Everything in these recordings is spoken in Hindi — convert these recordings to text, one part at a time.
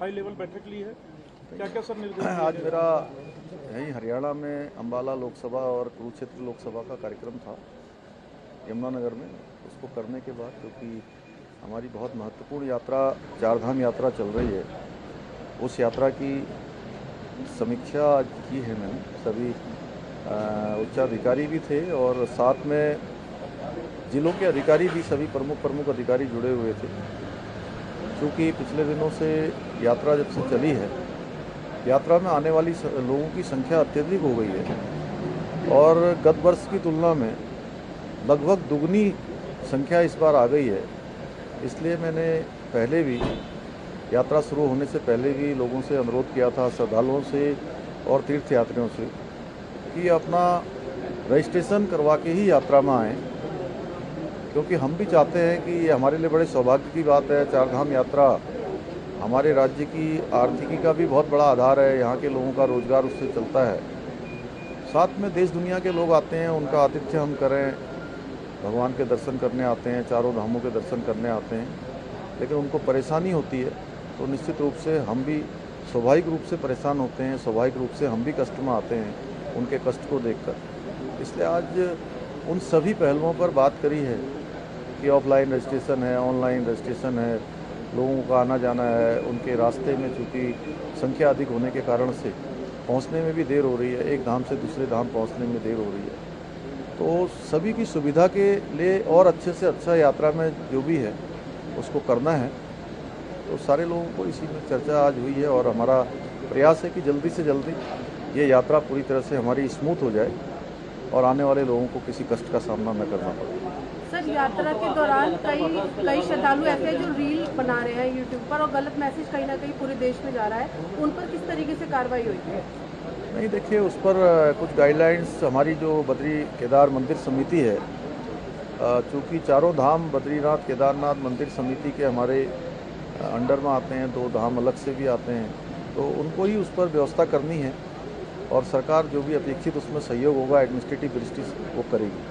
हाई लेवल बैठक ली है, क्या क्या सर निर्देश? आज मेरा यहीं हरियाणा में अम्बाला लोकसभा और कुरुक्षेत्र लोकसभा का कार्यक्रम था यमुनानगर में। उसको करने के बाद क्योंकि हमारी बहुत महत्वपूर्ण यात्रा चारधाम यात्रा चल रही है, उस यात्रा की समीक्षा आज की है मैंने। सभी उच्चाधिकारी भी थे और साथ में जिलों के अधिकारी भी, सभी प्रमुख अधिकारी जुड़े हुए थे। क्योंकि पिछले दिनों से यात्रा जब से चली है, यात्रा में आने वाली लोगों की संख्या अत्यधिक हो गई है और गत वर्ष की तुलना में लगभग दुगनी संख्या इस बार आ गई है। इसलिए मैंने पहले भी यात्रा शुरू होने से पहले भी लोगों से अनुरोध किया था, श्रद्धालुओं से और तीर्थयात्रियों से, कि अपना रजिस्ट्रेशन करवा के ही यात्रा में आएँ, क्योंकि हम भी चाहते हैं कि ये हमारे लिए बड़े सौभाग्य की बात है। चारधाम यात्रा हमारे राज्य की आर्थिकी का भी बहुत बड़ा आधार है, यहाँ के लोगों का रोजगार उससे चलता है। साथ में देश दुनिया के लोग आते हैं, उनका आतिथ्य हम करें, भगवान के दर्शन करने आते हैं, चारों धामों के दर्शन करने आते हैं, लेकिन उनको परेशानी होती है तो निश्चित रूप से हम भी स्वाभाविक रूप से परेशान होते हैं, स्वाभाविक रूप से हम भी कष्ट में आते हैं उनके कष्ट को देखकर। इसलिए आज उन सभी पहलुओं पर बात करी है कि ऑफलाइन रजिस्ट्रेशन है, ऑनलाइन रजिस्ट्रेशन है, लोगों का आना जाना है, उनके रास्ते में चूँकि संख्या अधिक होने के कारण से पहुंचने में भी देर हो रही है, एक धाम से दूसरे धाम पहुंचने में देर हो रही है। तो सभी की सुविधा के लिए और अच्छे से अच्छा यात्रा में जो भी है उसको करना है। तो सारे लोगों को इसी में चर्चा आज हुई है और हमारा प्रयास है कि जल्दी से जल्दी ये यात्रा पूरी तरह से हमारी स्मूथ हो जाए और आने वाले लोगों को किसी कष्ट का सामना न करना पड़े। सर, यात्रा के दौरान कई श्रद्धालु ऐसे हैं जो रील बना रहे हैं यूट्यूब पर और गलत मैसेज कहीं ना कहीं पूरे देश में जा रहा है, उन पर किस तरीके से कार्रवाई हुई है? नहीं, देखिए, उस पर कुछ गाइडलाइंस हमारी जो बद्री केदार मंदिर समिति है, चूँकि चारों धाम बद्रीनाथ केदारनाथ मंदिर समिति के हमारे अंडर में आते हैं, 2 धाम अलग से भी आते हैं, तो उनको ही उस पर व्यवस्था करनी है और सरकार जो भी अपेक्षित उसमें सहयोग होगा एडमिनिस्ट्रेटिव दृष्टि से वो करेगी।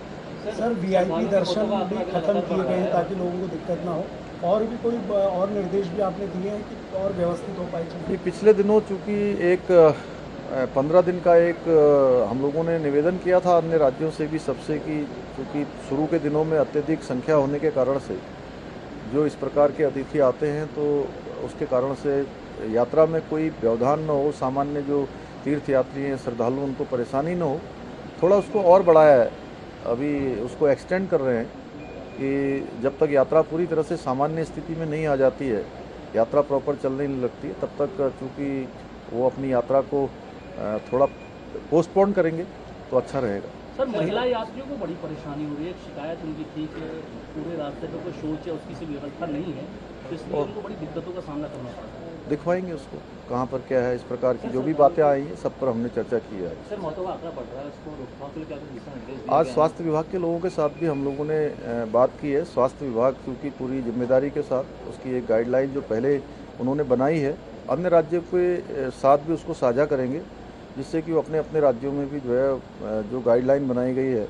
सर, वीआईपी दर्शन भी खत्म किए गए हैं ताकि लोगों को दिक्कत ना हो, और भी कोई और निर्देश भी आपने दिए हैं कि और व्यवस्थित हो पाए? पिछले दिनों चूँकि एक 15 दिन का एक हम लोगों ने निवेदन किया था अन्य राज्यों से भी सबसे, कि चूँकि शुरू के दिनों में अत्यधिक संख्या होने के कारण से जो इस प्रकार के अतिथि आते हैं, तो उसके कारण से यात्रा में कोई व्यवधान न हो, सामान्य जो तीर्थयात्री हैं, श्रद्धालु, उनको परेशानी न हो। थोड़ा उसको और बढ़ाया है, अभी उसको एक्सटेंड कर रहे हैं कि जब तक यात्रा पूरी तरह से सामान्य स्थिति में नहीं आ जाती है, यात्रा प्रॉपर चलने नहीं लगती है, तब तक चूँकि वो अपनी यात्रा को थोड़ा पोस्टपोन करेंगे तो अच्छा रहेगा। सर, महिला यात्रियों को बड़ी परेशानी हो रही है, शिकायत उनकी थी कि पूरे रास्ते पर कोई शौच या उसकी सी व्यवस्था नहीं है, तो इसलिए उनको बड़ी दिक्कतों का सामना करना पड़ रहा है। दिखवाएंगे उसको कहाँ पर क्या है, इस प्रकार की जो भी बातें आई हैं सब पर हमने चर्चा की है। सर, मौतों का आंकड़ा बढ़ रहा है, इसको रोकथाम के लिए क्या कुछ दिशा निर्देश? आज स्वास्थ्य विभाग के लोगों के साथ भी हम लोगों ने बात की है। स्वास्थ्य विभाग क्योंकि पूरी जिम्मेदारी के साथ उसकी एक गाइडलाइन जो पहले उन्होंने बनाई है, अन्य राज्यों के साथ भी उसको साझा करेंगे, जिससे कि वो अपने अपने राज्यों में भी जो है जो गाइडलाइन बनाई गई है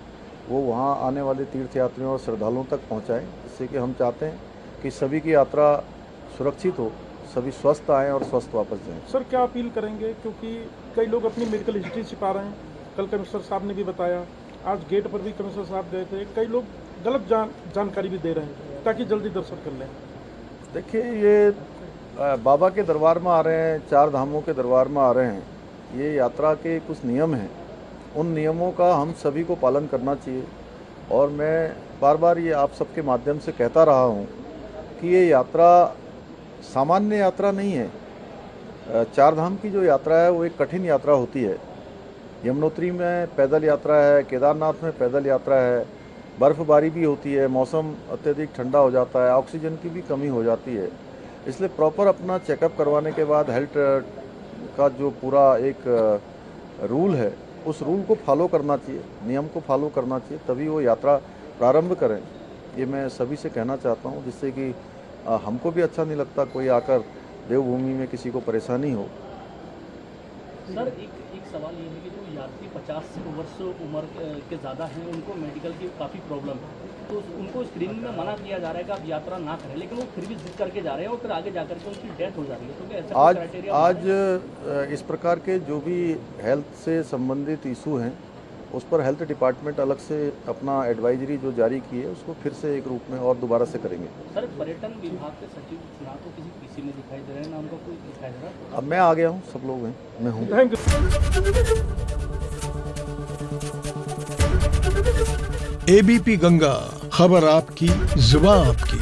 वो वहाँ आने वाले तीर्थयात्रियों और श्रद्धालुओं तक पहुँचाएँ, जिससे कि हम चाहते हैं कि सभी की यात्रा सुरक्षित हो, सभी स्वस्थ आएँ और स्वस्थ वापस जाएँ। सर, क्या अपील करेंगे, क्योंकि कई लोग अपनी मेडिकल हिस्ट्री छिपा रहे हैं, कल कमिश्नर साहब ने भी बताया, आज गेट पर भी कमिश्नर साहब गए थे, कई लोग गलत जानकारी भी दे रहे हैं ताकि जल्दी दर्शन कर लें। देखिए, ये बाबा के दरबार में आ रहे हैं, 4 धामों के दरबार में आ रहे हैं, ये यात्रा के कुछ नियम हैं, उन नियमों का हम सभी को पालन करना चाहिए। और मैं बार बार ये आप सबके माध्यम से कहता रहा हूँ कि ये यात्रा सामान्य यात्रा नहीं है। 4 धाम की जो यात्रा है वो एक कठिन यात्रा होती है। यमुनोत्री में पैदल यात्रा है, केदारनाथ में पैदल यात्रा है, बर्फबारी भी होती है, मौसम अत्यधिक ठंडा हो जाता है, ऑक्सीजन की भी कमी हो जाती है। इसलिए प्रॉपर अपना चेकअप करवाने के बाद हेल्थ का जो पूरा एक रूल है, उस रूल को फॉलो करना चाहिए, नियम को फॉलो करना चाहिए, तभी वो यात्रा प्रारंभ करें। ये मैं सभी से कहना चाहता हूँ, जिससे कि हमको भी अच्छा नहीं लगता कोई आकर देवभूमि में किसी को परेशानी हो। सर एक सवाल ये है कि जो यात्री 50 वर्ष उम्र के ज़्यादा हैं उनको मेडिकल की काफ़ी प्रॉब्लम है, तो उनको स्क्रीनिंग में मना किया जा रहा है कि आप यात्रा ना करें, लेकिन वो फिर भी जिद करके जा रहे हैं और फिर आगे जाकर के उनकी डेथ हो जा रही है। तो क्या ऐसा क्राइटेरिया आज इस प्रकार के जो भी हेल्थ से संबंधित इशू हैं उस पर हेल्थ डिपार्टमेंट अलग से अपना एडवाइजरी जो जारी की है उसको फिर से एक रूप में और दोबारा से करेंगे। सर पर्यटन विभाग के सचिव ना तो किसी पीसी में दिखाई दे रहे हैं, ना उनका कोई दिखाई दे रहा है। अब मैं आ गया हूँ, सब लोग हैं, मैं हूँ। Thank you. एबीपी गंगा, खबर आपकी, जुबान आपकी।